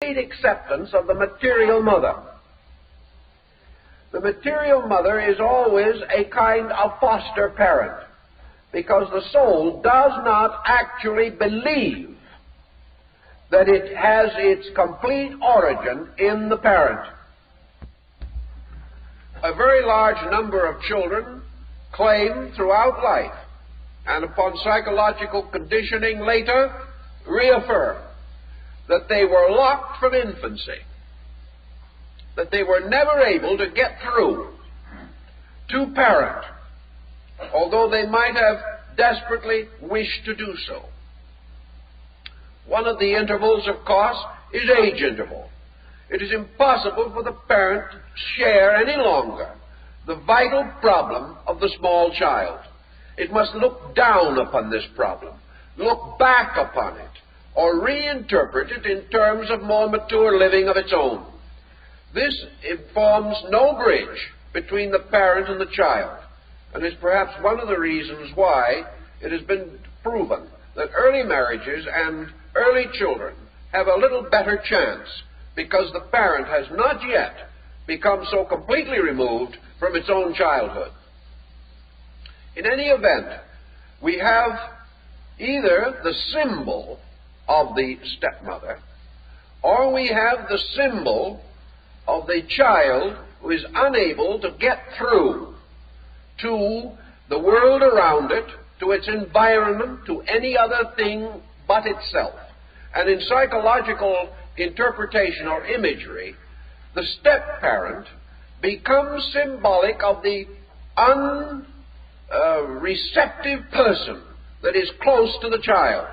complete acceptance of the material mother. The material mother is always a kind of foster parent, because the soul does not actually believe that it has its complete origin in the parent. A very large number of children claim throughout life, and upon psychological conditioning later, reaffirm that they were locked from infancy, that they were never able to get through to parent, although they might have desperately wished to do so. One of the intervals, of course, is age interval. It is impossible for the parent to share any longer the vital problem of the small child. It must look down upon this problem, look back upon it, or reinterpret it in terms of more mature living of its own. This forms no bridge between the parent and the child, and is perhaps one of the reasons why it has been proven that early marriages and early children have a little better chance, because the parent has not yet become so completely removed from its own childhood. In any event, we have either the symbol of the stepmother, or we have the symbol of the child who is unable to get through to the world around it, to its environment, to any other thing but itself. And in psychological interpretation or imagery, the step-parent becomes symbolic of the unreceptive person that is close to the child,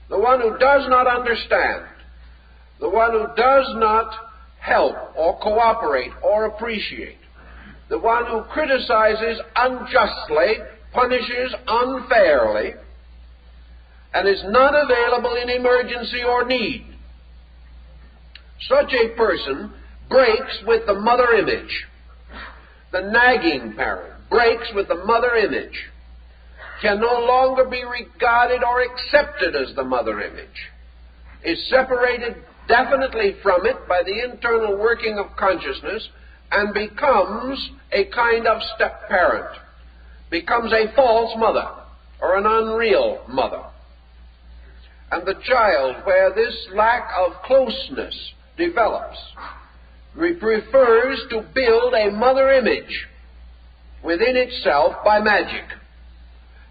the one who does not understand, the one who does not help or cooperate or appreciate, the one who criticizes unjustly, punishes unfairly, and is not available in emergency or need. Such a person breaks with the mother image. The nagging parent breaks with the mother image, can no longer be regarded or accepted as the mother image, is separated definitely from it by the internal working of consciousness, and becomes a kind of step-parent, becomes a false mother or an unreal mother. And the child, where this lack of closeness develops, prefers to build a mother image within itself by magic.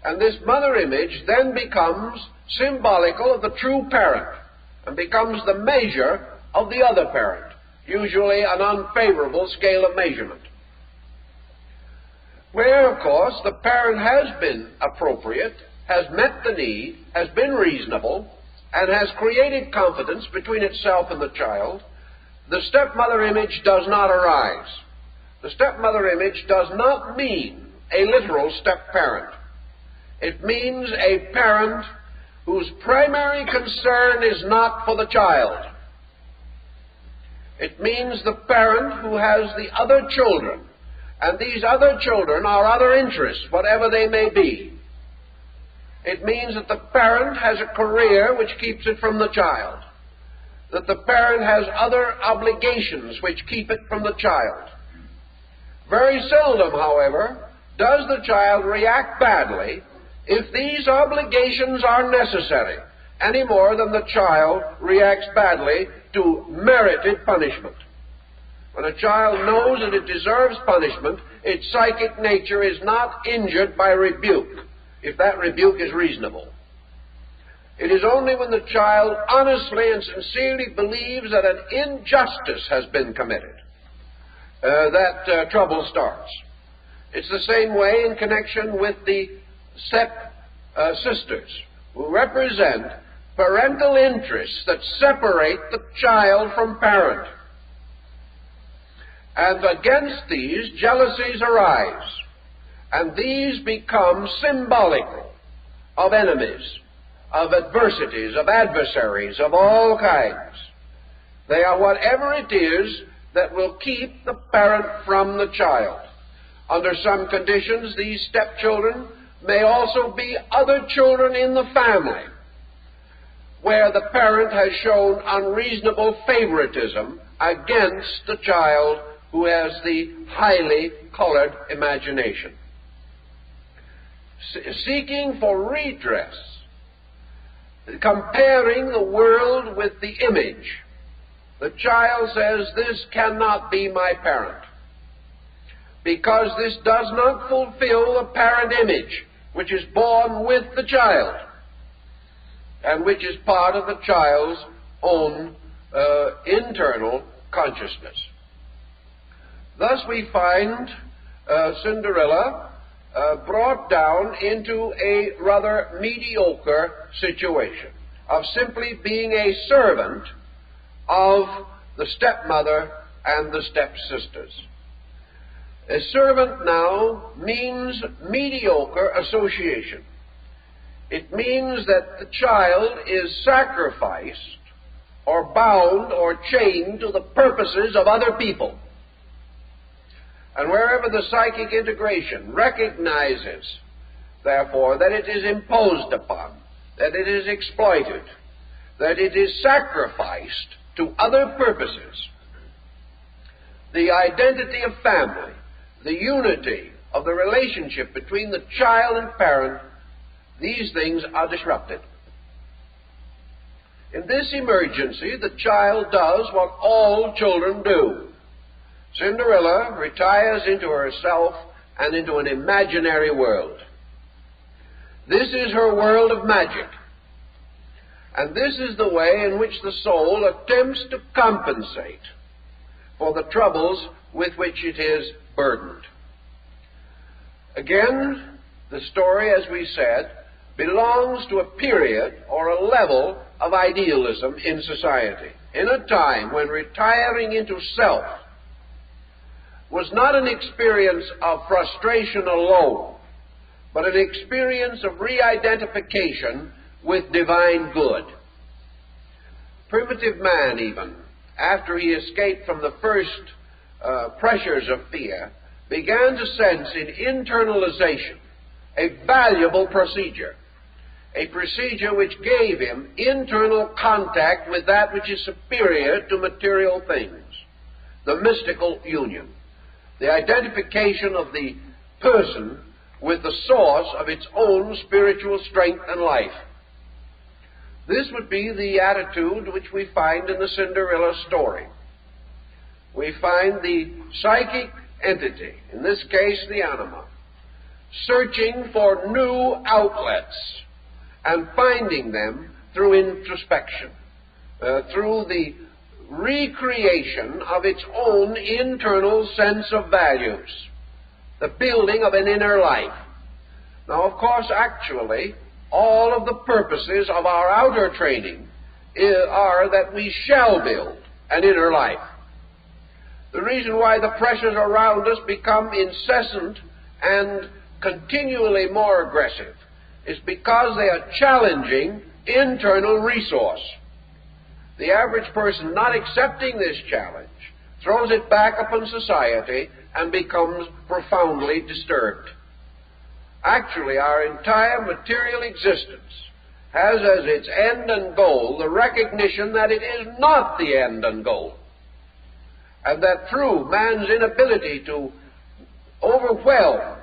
And this mother image then becomes symbolical of the true parent and becomes the measure of the other parent, usually an unfavorable scale of measurement. Where, of course, the parent has been appropriate, has met the need, has been reasonable, and has created confidence between itself and the child, the stepmother image does not arise. The stepmother image does not mean a literal step-parent. It means a parent whose primary concern is not for the child. It means the parent who has the other children, and these other children are other interests, whatever they may be. It means that the parent has a career which keeps it from the child, that the parent has other obligations which keep it from the child. Very seldom, however, does the child react badly if these obligations are necessary, any more than the child reacts badly to merited punishment. When a child knows that it deserves punishment, its psychic nature is not injured by rebuke, if that rebuke is reasonable. It is only when the child honestly and sincerely believes that an injustice has been committed that trouble starts. It's the same way in connection with the step-sisters, who represent parental interests that separate the child from parent. And against these, jealousies arise, and these become symbolical of enemies, of adversities, of adversaries of all kinds. They are whatever it is that will keep the parent from the child. Under some conditions, these stepchildren may also be other children in the family, where the parent has shown unreasonable favoritism against the child who has the highly colored imagination. Seeking for redress, comparing the world with the image. The child says, this cannot be my parent, because this does not fulfill the parent image, which is born with the child, and which is part of the child's own internal consciousness. Thus we find Cinderella brought down into a rather mediocre situation of simply being a servant of the stepmother and the stepsisters. A servant now means mediocre association. It means that the child is sacrificed or bound or chained to the purposes of other people. And wherever the psychic integration recognizes, therefore, that it is imposed upon, that it is exploited, that it is sacrificed to other purposes, the identity of family, the unity of the relationship between the child and parent, these things are disrupted. In this emergency, the child does what all children do. Cinderella retires into herself and into an imaginary world. This is her world of magic. And this is the way in which the soul attempts to compensate for the troubles with which it is burdened. Again, the story, as we said, belongs to a period or a level of idealism in society, in a time when retiring into self was not an experience of frustration alone, but an experience of re-identification with divine good. Primitive man, even, after he escaped from the first pressures of fear, began to sense in internalization a valuable procedure, a procedure which gave him internal contact with that which is superior to material things, the mystical union, the identification of the person with the source of its own spiritual strength and life. This would be the attitude which we find in the Cinderella story. We find the psychic entity, in this case the anima, searching for new outlets and finding them through introspection, through the recreation of its own internal sense of values, the building of an inner life. Now, of course, actually, all of the purposes of our outer training are that we shall build an inner life. The reason why the pressures around us become incessant and continually more aggressive is because they are challenging internal resource. The average person not accepting this challenge throws it back upon society and becomes profoundly disturbed. Actually, our entire material existence has as its end and goal the recognition that it is not the end and goal, and that through man's inability to overwhelm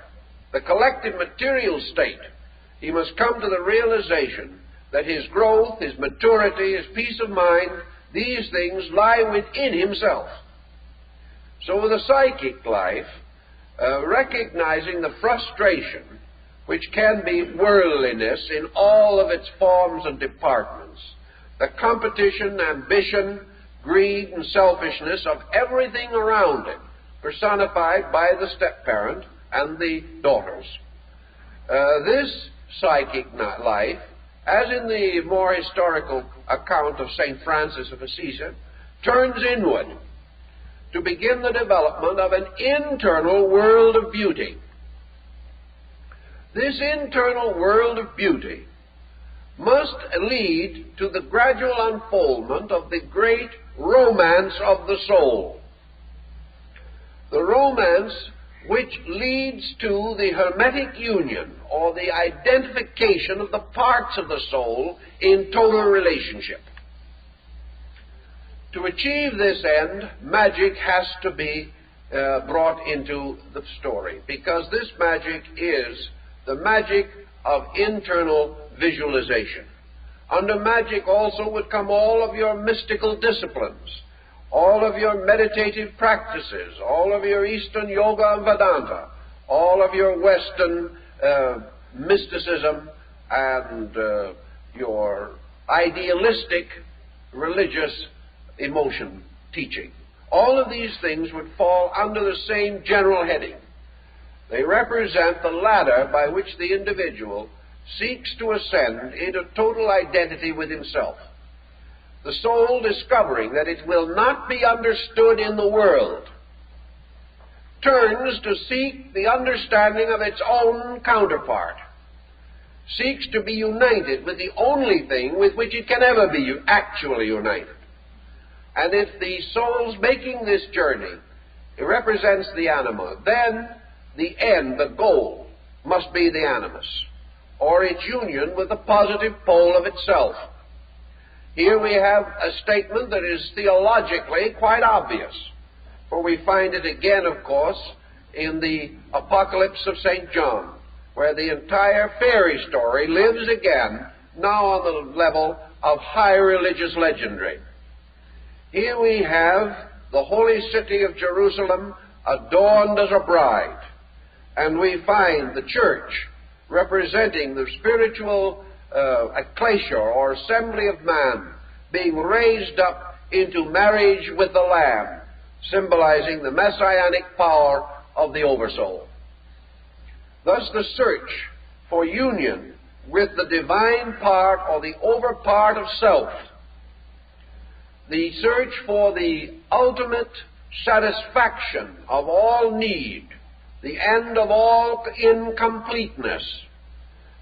the collective material state, he must come to the realization that his growth, his maturity, his peace of mind, these things lie within himself. So with a psychic life, recognizing the frustration which can be worldliness in all of its forms and departments, the competition, ambition, greed, and selfishness of everything around it, personified by the step-parent and the daughters. This psychic life, as in the more historical account of St. Francis of Assisi, turns inward to begin the development of an internal world of beauty. This internal world of beauty must lead to the gradual unfoldment of the great romance of the soul. The romance which leads to the hermetic union, or the identification of the parts of the soul in total relationship. To achieve this end, magic has to be brought into the story, because this magic is the magic of internal visualization. Under magic also would come all of your mystical disciplines, all of your meditative practices, all of your Eastern yoga and Vedanta, all of your Western mysticism and your idealistic religious emotion teaching. All of these things would fall under the same general heading. They represent the ladder by which the individual seeks to ascend into total identity with himself. The soul, discovering that it will not be understood in the world, turns to seek the understanding of its own counterpart, seeks to be united with the only thing with which it can ever be actually united. And if the soul's making this journey, it represents the anima, then the end, the goal, must be the animus, or its union with the positive pole of itself. Here we have a statement that is theologically quite obvious, for we find it again, of course, in the Apocalypse of St. John, where the entire fairy story lives again, now on the level of high religious legendary. Here we have the holy city of Jerusalem adorned as a bride, and we find the church representing the spiritual ecclesia, or assembly of man, being raised up into marriage with the Lamb, symbolizing the messianic power of the Oversoul. Thus the search for union with the divine part, or the over part of self, the search for the ultimate satisfaction of all need, the end of all incompleteness,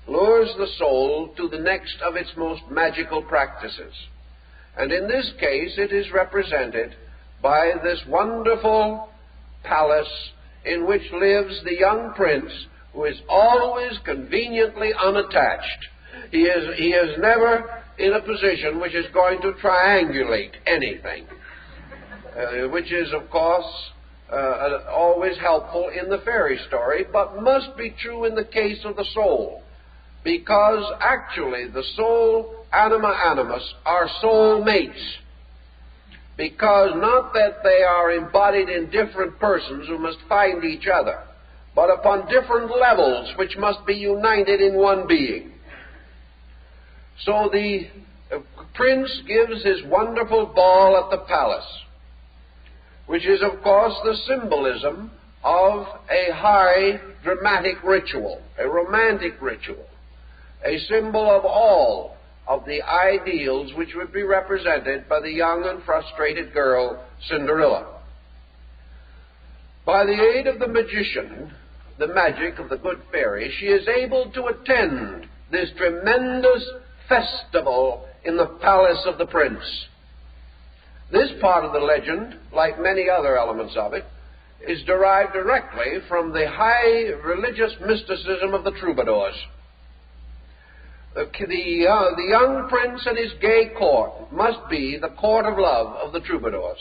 lures the soul to the next of its most magical practices. And in this case, it is represented by this wonderful palace in which lives the young prince, who is always conveniently unattached. He is never in a position which is going to triangulate anything, which is, of course, always helpful in the fairy story, but must be true in the case of the soul, because actually the soul, anima animus, are soul mates, because not that they are embodied in different persons who must find each other, but upon different levels which must be united in one being. So the prince gives his wonderful ball at the palace, which is, of course, the symbolism of a high dramatic ritual, a romantic ritual, a symbol of all of the ideals which would be represented by the young and frustrated girl Cinderella. By the aid of the magician, the magic of the good fairy, she is able to attend this tremendous festival in the palace of the prince. This part of the legend, like many other elements of it, is derived directly from the high religious mysticism of the troubadours. The young prince and his gay court must be the court of love of the troubadours.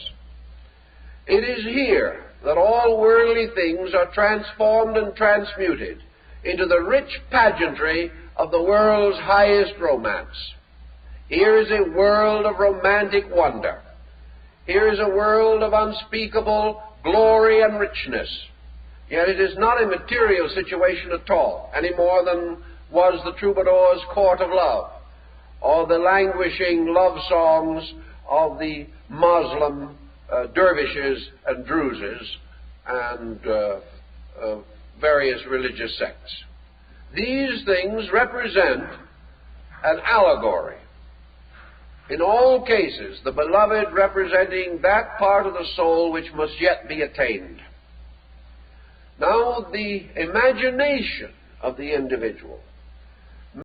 It is here that all worldly things are transformed and transmuted into the rich pageantry of the world's highest romance. Here is a world of romantic wonder. Here is a world of unspeakable glory and richness. Yet it is not a material situation at all, any more than was the troubadour's court of love, or the languishing love songs of the Muslim dervishes and druzes and various religious sects. These things represent an allegory. In all cases, the beloved representing that part of the soul which must yet be attained. Now, the imagination of the individual